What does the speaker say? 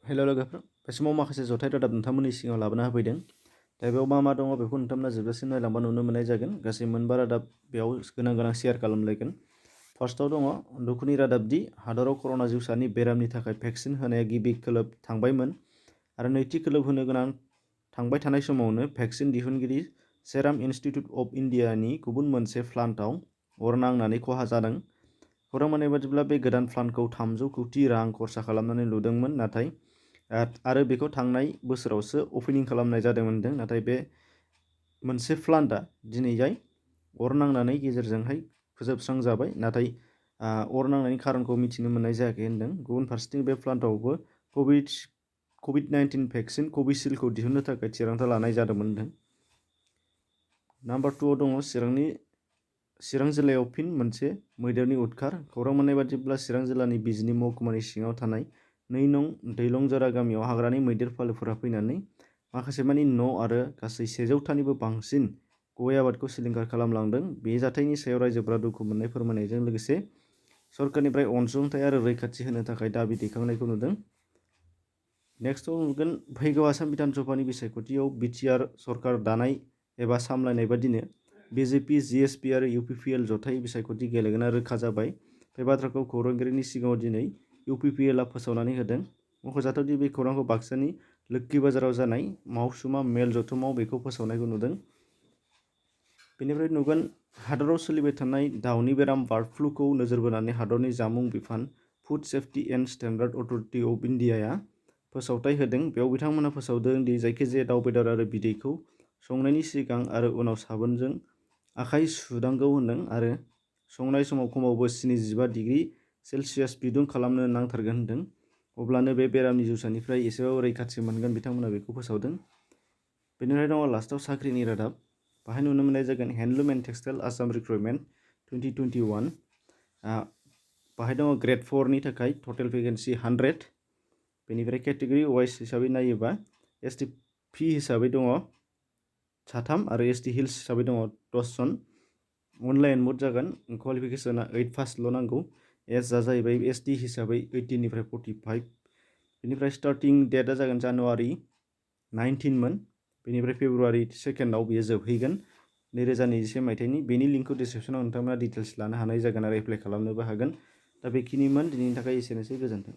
हेल' लोगोफोर, बे समाव माखासे जथाय रादाब नोंथांमोननि सिगाङाव लाबोना होफैदों। दा बेयाव मा दङ बेखौ नोंथांमोना जोबजासिम नायलांबा नुनो मोननाय जागोन। गासै मोनबा रादाब बेयाव गोनां शेयार खालामलायगोन। फार्स्टआव दङ दुखुनि रादाब दि हादराव कर'ना जिउसानि बेरामनि थाखाय भेक्सिन होनाया गिबि खोलोब थांबायमोन आरो नैथि खोलोब होनो गोनां थांबाय थानाय समावनो भेक्सिन दिहुनगिरि सेराम इन्स्टिट्युट अफ इन्डियानि गुबुन मोनसे प्लान्टआव अर नांनानै खहा जादों। खौरां मोननाय बादिब्ला बे गोदान प्लान्टखौ 300 कौटि रां खरसा खालामनानै लुदोंमोन, नाथाय आरो बेखौ थांनाय बोसोरावसो अपेनिं खालामनाय जादोंमोन। नाथाय बे मोनसे प्लान्टआ दिनैहाय अर नांनानै गेजेरजोंहाय फोजोबस्रांजाबाय, नाथाय अर नांनायनि खारनखौ मिथिनो मोननाय जायाखै होनदों। गुबुन फारसेथिं बे प्लान्टआवबो कभिड-19 भेक्सिन कभिसिल्डखौ दिहुननो थाखाय थिरांथा लानाय जादोंमोन होनदों। नाम्बार 2आव दङ चिरां जिल्लायाव फिन मोनसे मैदेरनि उदखार। खौरां मोननाय बादिब्ला चिरां जिल्लानि बिजनी महकुमानि सिङाव थानाय 2 नं दैलंजरा गामियाव हाग्रानि मैदेर फालोफोरा फैनानै माखासेमानि न' आरो गासै 100थानिबो बांसिन गय आबादखौ सिलिंखार खालामलांदों। बे जाथायनि सायाव रायजोफोरा दुखु मोननाय फोरमायनायजों लोगोसे सरकारनिफ्राय अनसुंथाइ आरो रैखाथि होनो थाखाय दाबि दैखांनायखौ नुदों। नेक्स्टआव नुगोन फैगौ आसाम बिधान सभानि बिसायख'थियाव बिटिआर सरकार दानाय एबा सामलायनाय बादिनो बिजेपि, जिएसपि आरो UPPL जथाय बिसायख'थि गेलेगोना रोखा जाबाय। बे बाथ्राखौ खौरांगिरिनि सिगाङाव दिनै UPPLआ फोसावनानै होदों। मख'जाथाव दि बे खौरांखौ बाक्सानि लोक्षी बाजाराव जानाय मावसुमा मेल जथुमाव बेखौ फोसावनायखौ नुदों। बेनिफ्राय नुगोन हादराव सोलिबाय थानाय दावनि बेराम बार्ड फ्लुखौ नोजोर बोनानै हादरनि जामुं बिफान food safety and standard authority of इन्डियाया फोसावथाय होदों। बेयाव बिथांमोनहा फोसावदों दि जायखिजाया दाव बेदर आरो बिदैखौ संनायनि सिगां आरो उनाव साबोनजों आखाइ सुनांगौ होनदों आरो संनाय समाव खमावबो 75 डिग्री सेल्सियास बिदुं खालामनो नांथारगोन होनदों। अब्लानो बे बेरामनि जिउसानिफ्राय एसेबाबो रैखाथि मोनगोन बिथांमोना बेखौ फोसावदों। बेनिफ्राय दङ लास्टआव साख्रिनि रादाब। बाहाय नुनो मोननाय जागोन handloom and textile Assam recruitment 2021। बाहाय दङ ग्रेड 4नि थाखाय टटेल भेकेन्सि 100। बेनिफ्राय केटेगरि वाइज हिसाबै नायोबा एसटि फि हिसाबै दङ 3 आरो एसटि हिल्स हिसाबै दङ 10 जन। अनलाइन मुड जागोन। क्वालिफिकेसना 8 पासल' नांगौ। एजआ जाहैबाय एसटि हिसाबै 18निफ्राय 45। बेनिफ्राय स्टार्टिं डेटआ जागोन जानुवारि 19मोन। बेनिफ्राय फेब्रुवारि 2आव बेयो जोबहैगोन 2021 मायथाइनि। बेनि लिंकखौ डिसक्रिपसनाव नोंथांमोना डिटेल्स लानो हानाय जागोन आरो एप्लाइ खालामनोबो हागोन। दा बेखिनिमोन दिनैनि थाखाय एसेनोसै, गोजोन्थों।